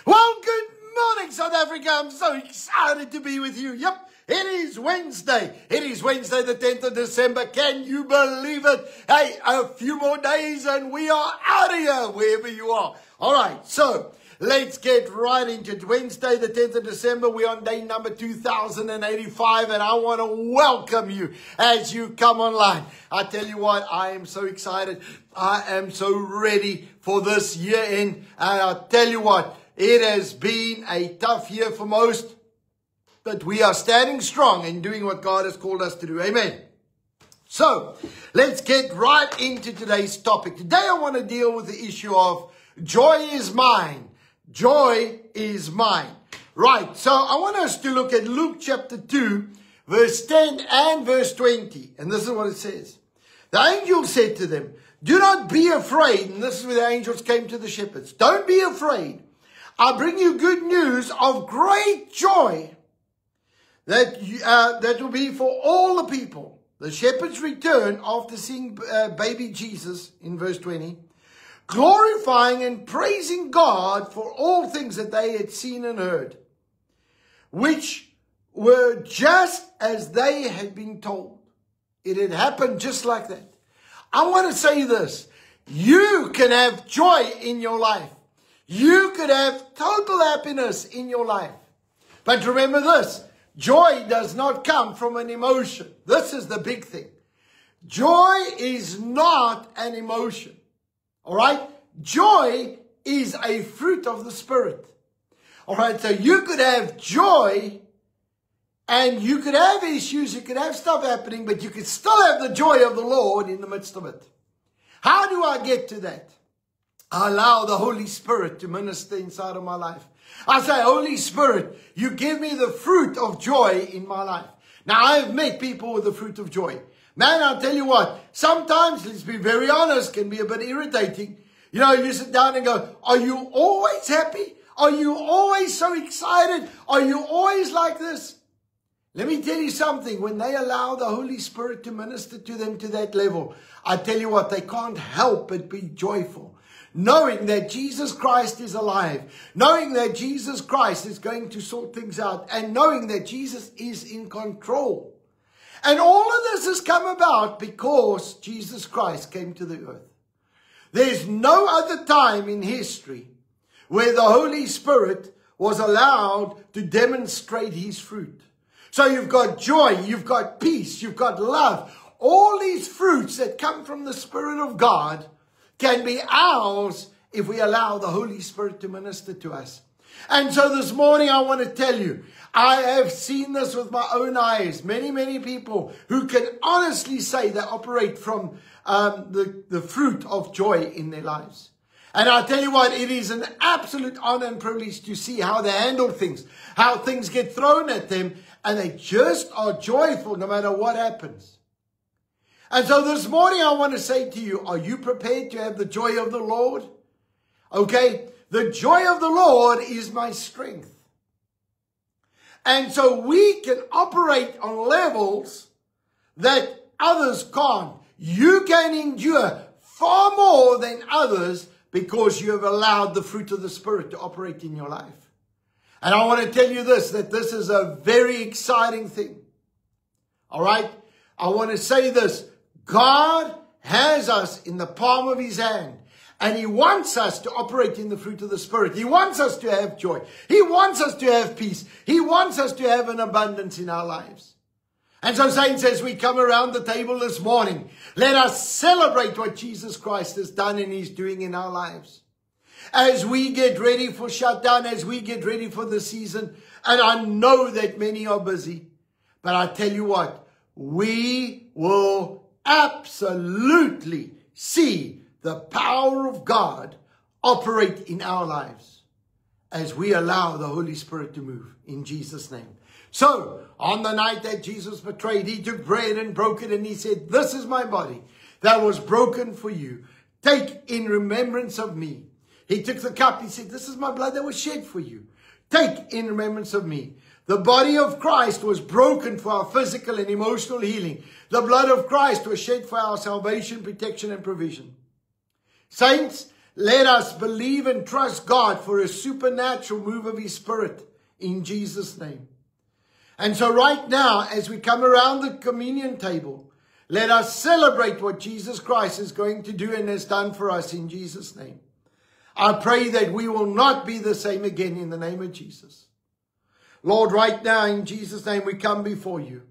Well, good morning, South Africa. I'm so excited to be with you. Yep, it is Wednesday. It is Wednesday, the 10th of December. Can you believe it? Hey, a few more days and we are out of here, wherever you are. All right, so let's get right into it. Wednesday, the 10th of December. We're on day number 2085, and I want to welcome you as you come online. I tell you what, I am so excited. I am so ready for this year end. And I tell you what, it has been a tough year for most, but we are standing strong and doing what God has called us to do. Amen. So let's get right into today's topic. Today I want to deal with the issue of joy is mine. Joy is mine. Right. So I want us to look at Luke chapter 2, verse 10 and verse 20. And this is what it says. The angel said to them, do not be afraid. And this is where the angels came to the shepherds. Don't be afraid. I bring you good news of great joy that will be for all the people. The shepherds returned after seeing baby Jesus in verse 20, glorifying and praising God for all things that they had seen and heard, which were just as they had been told. It had happened just like that. I want to say this. You can have joy in your life. You could have total happiness in your life. But remember this, joy does not come from an emotion. This is the big thing. Joy is not an emotion. All right? Joy is a fruit of the Spirit. All right? So you could have joy and you could have issues, you could have stuff happening, but you could still have the joy of the Lord in the midst of it. How do I get to that? I allow the Holy Spirit to minister inside of my life. I say, Holy Spirit, you give me the fruit of joy in my life. Now, I've met people with the fruit of joy. Man, I'll tell you what, sometimes, let's be very honest, can be a bit irritating. You know, you sit down and go, are you always happy? Are you always so excited? Are you always like this? Let me tell you something. When they allow the Holy Spirit to minister to them to that level, I tell you what, they can't help but be joyful. Knowing that Jesus Christ is alive, knowing that Jesus Christ is going to sort things out, and knowing that Jesus is in control. And all of this has come about because Jesus Christ came to the earth. There's no other time in history where the Holy Spirit was allowed to demonstrate his fruit. So you've got joy, you've got peace, you've got love. All these fruits that come from the Spirit of God can be ours if we allow the Holy Spirit to minister to us. And so this morning I want to tell you, I have seen this with my own eyes. Many people who can honestly say they operate from the fruit of joy in their lives. And I tell you what, it is an absolute honor and privilege to see how they handle things, how things get thrown at them, and they just are joyful no matter what happens. And so this morning I want to say to you, are you prepared to have the joy of the Lord? Okay, the joy of the Lord is my strength. And so we can operate on levels that others can't. You can endure far more than others because you have allowed the fruit of the Spirit to operate in your life. And I want to tell you this, that this is a very exciting thing. All right? I want to say this. God has us in the palm of his hand. And he wants us to operate in the fruit of the Spirit. He wants us to have joy. He wants us to have peace. He wants us to have an abundance in our lives. And so, saints, as we come around the table this morning, let us celebrate what Jesus Christ has done and is doing in our lives. As we get ready for shutdown, as we get ready for the season, and I know that many are busy, but I tell you what, we will absolutely see the power of God operate in our lives as we allow the Holy Spirit to move in Jesus' name. So, on the night that Jesus betrayed, he took bread and broke it and he said, this is my body that was broken for you. Take in remembrance of me. He took the cup. He said, this is my blood that was shed for you. Take in remembrance of me. The body of Christ was broken for our physical and emotional healing. The blood of Christ was shed for our salvation, protection, and provision. Saints, let us believe and trust God for a supernatural move of His Spirit in Jesus' name. And so right now, as we come around the communion table, let us celebrate what Jesus Christ is going to do and has done for us in Jesus' name. I pray that we will not be the same again in the name of Jesus. Lord, right now in Jesus' name we come before you.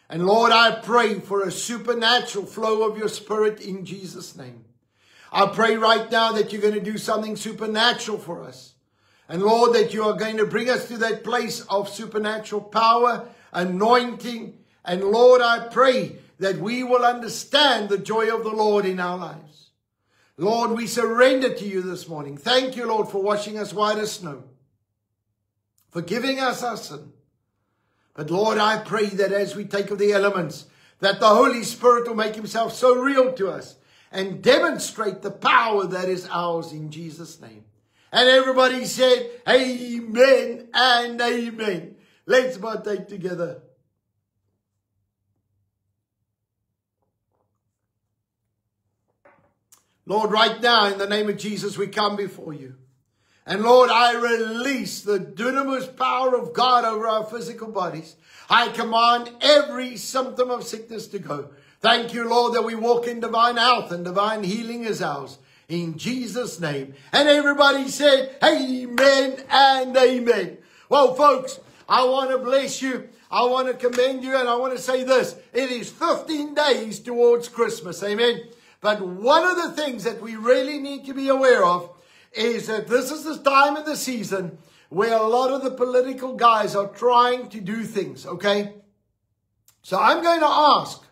And Lord, I pray for a supernatural flow of your Spirit in Jesus' name. I pray right now that you're going to do something supernatural for us. And Lord, that you are going to bring us to that place of supernatural power, anointing. And Lord, I pray that we will understand the joy of the Lord in our lives. Lord, we surrender to you this morning. Thank you, Lord, for washing us white as snow, forgiving us our sin. But Lord, I pray that as we take of the elements, that the Holy Spirit will make himself so real to us and demonstrate the power that is ours in Jesus' name. And everybody said, amen and amen. Let's partake together. Lord, right now, in the name of Jesus, we come before you. And Lord, I release the dunamis power of God over our physical bodies. I command every symptom of sickness to go. Thank you, Lord, that we walk in divine health and divine healing is ours. In Jesus' name. And everybody said, amen and amen. Well, folks, I want to bless you. I want to commend you. And I want to say this. It is 15 days towards Christmas. Amen. But one of the things that we really need to be aware of is that this is the time of the season where a lot of the political guys are trying to do things, okay? So I'm going to ask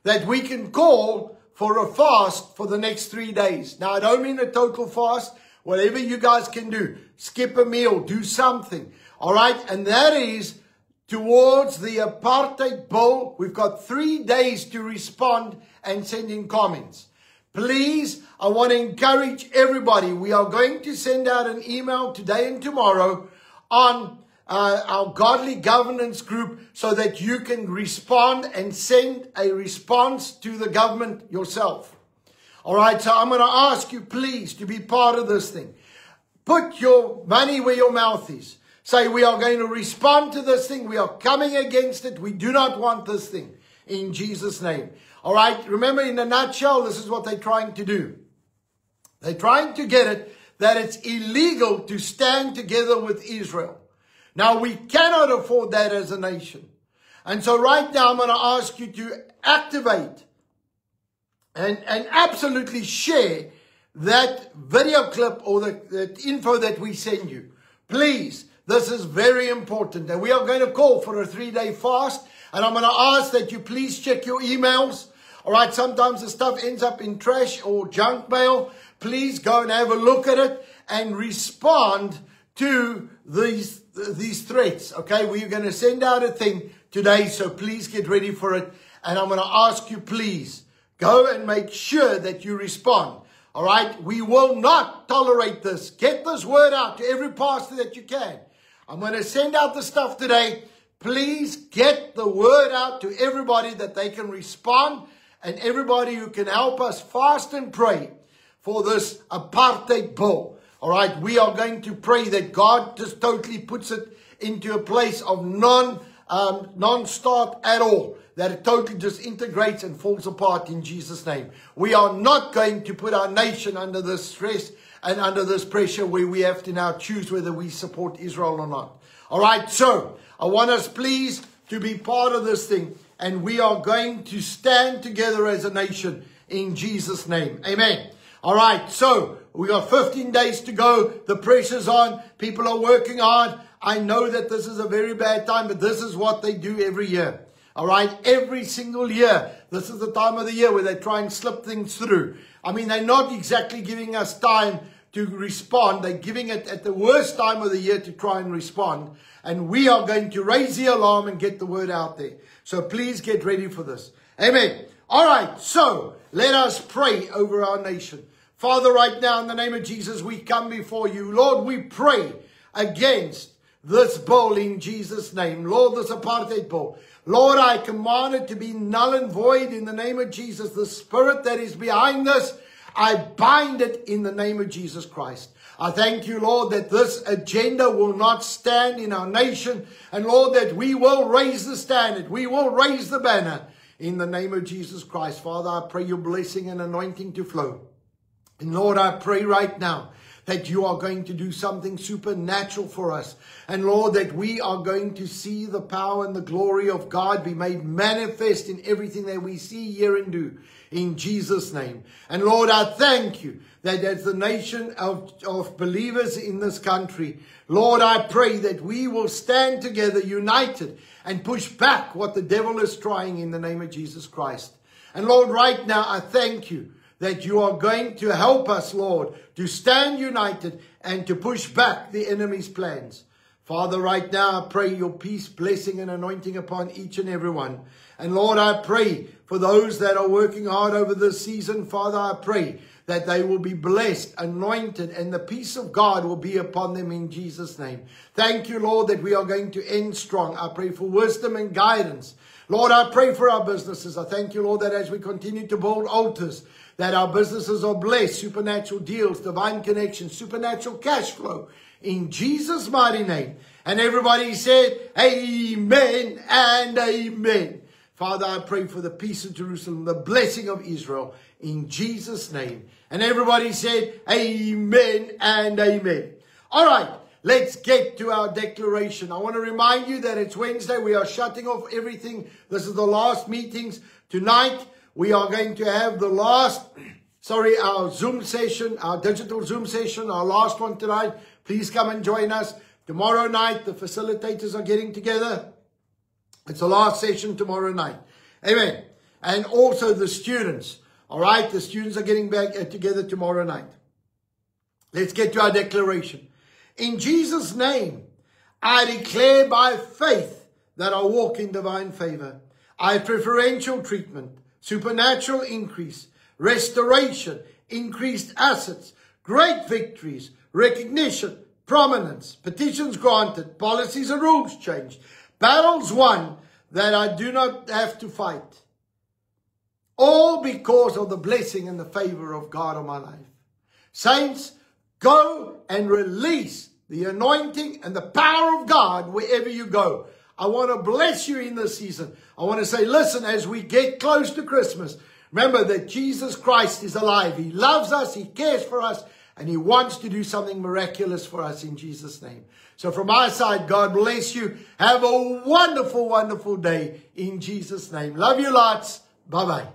that we can call for a fast for the next 3 days. Now, I don't mean a total fast. Whatever you guys can do. Skip a meal. Do something. All right? And that is towards the apartheid bill. We've got 3 days to respond and send in comments. Please, I want to encourage everybody. We are going to send out an email today and tomorrow on our Godly Governance group so that you can respond and send a response to the government yourself. All right, so I'm going to ask you, please, to be part of this thing. Put your money where your mouth is. Say, we are going to respond to this thing. We are coming against it. We do not want this thing in Jesus' name. All right, remember, in a nutshell, this is what they're trying to do. They're trying to get it that it's illegal to stand together with Israel. Now, we cannot afford that as a nation. And so right now, I'm going to ask you to activate and absolutely share that video clip or the info that we send you. Please, this is very important. And we are going to call for a 3-day fast. And I'm going to ask that you please check your emails. All right, sometimes the stuff ends up in trash or junk mail. Please go and have a look at it and respond to these threats. Okay, we're going to send out a thing today, so please get ready for it. And I'm going to ask you, please, go and make sure that you respond. All right, we will not tolerate this. Get this word out to every pastor that you can. I'm going to send out the stuff today. Please get the word out to everybody that they can respond, and everybody who can help us fast and pray for this apartheid bill. All right, we are going to pray that God just totally puts it into a place of non-start at all, that it totally disintegrates and falls apart in Jesus' name. We are not going to put our nation under this stress and under this pressure where we have to now choose whether we support Israel or not. All right, so I want us, please, to be part of this thing. And we are going to stand together as a nation in Jesus' name. Amen. All right, so we got 15 days to go. The pressure's on. People are working hard. I know that this is a very bad time, but this is what they do every year. All right, every single year. This is the time of the year where they try and slip things through. I mean, they're not exactly giving us time to respond. They're giving it at the worst time of the year to try and respond. And we are going to raise the alarm and get the word out there. So please get ready for this. Amen. All right, so let us pray over our nation. Father, right now, in the name of Jesus, we come before you. Lord, we pray against this bill in Jesus' name. Lord, this apartheid bill. Lord, I command it to be null and void in the name of Jesus. The spirit that is behind this, I bind it in the name of Jesus Christ. I thank you, Lord, that this agenda will not stand in our nation. And Lord, that we will raise the standard. We will raise the banner in the name of Jesus Christ. Father, I pray your blessing and anointing to flow. And Lord, I pray right now that you are going to do something supernatural for us. And Lord, that we are going to see the power and the glory of God be made manifest in everything that we see, hear, and do. In Jesus' name. And Lord, I thank you that as the nation of believers in this country, Lord, I pray that we will stand together united and push back what the devil is trying in the name of Jesus Christ. And Lord, right now, I thank you that you are going to help us, Lord, to stand united and to push back the enemy's plans. Father, right now, I pray your peace, blessing, and anointing upon each and every one. And Lord, I pray for those that are working hard over this season. Father, I pray that they will be blessed, anointed, and the peace of God will be upon them in Jesus' name. Thank you, Lord, that we are going to end strong. I pray for wisdom and guidance. Lord, I pray for our businesses. I thank you, Lord, that as we continue to build altars, that our businesses are blessed, supernatural deals, divine connections, supernatural cash flow. In Jesus' mighty name. And everybody said, amen and amen. Father, I pray for the peace of Jerusalem, the blessing of Israel, in Jesus' name. And everybody said, amen and amen. All right, let's get to our declaration. I want to remind you that it's Wednesday. We are shutting off everything. This is the last meetings. Tonight, we are going to have the our Zoom session, our digital Zoom session, our last one tonight. Please come and join us. Tomorrow night, the facilitators are getting together. It's the last session tomorrow night. Amen. And also the students. All right, the students are getting back together tomorrow night. Let's get to our declaration. In Jesus' name, I declare by faith that I walk in divine favor. I have preferential treatment, supernatural increase, restoration, increased assets, great victories, recognition, prominence, petitions granted, policies and rules changed, battles won that I do not have to fight. All because of the blessing and the favor of God on my life. Saints, go and release the anointing and the power of God wherever you go. I want to bless you in this season. I want to say, listen, as we get close to Christmas, remember that Jesus Christ is alive. He loves us. He cares for us. And he wants to do something miraculous for us in Jesus' name. So from our side, God bless you. Have a wonderful, wonderful day in Jesus' name. Love you lots. Bye-bye.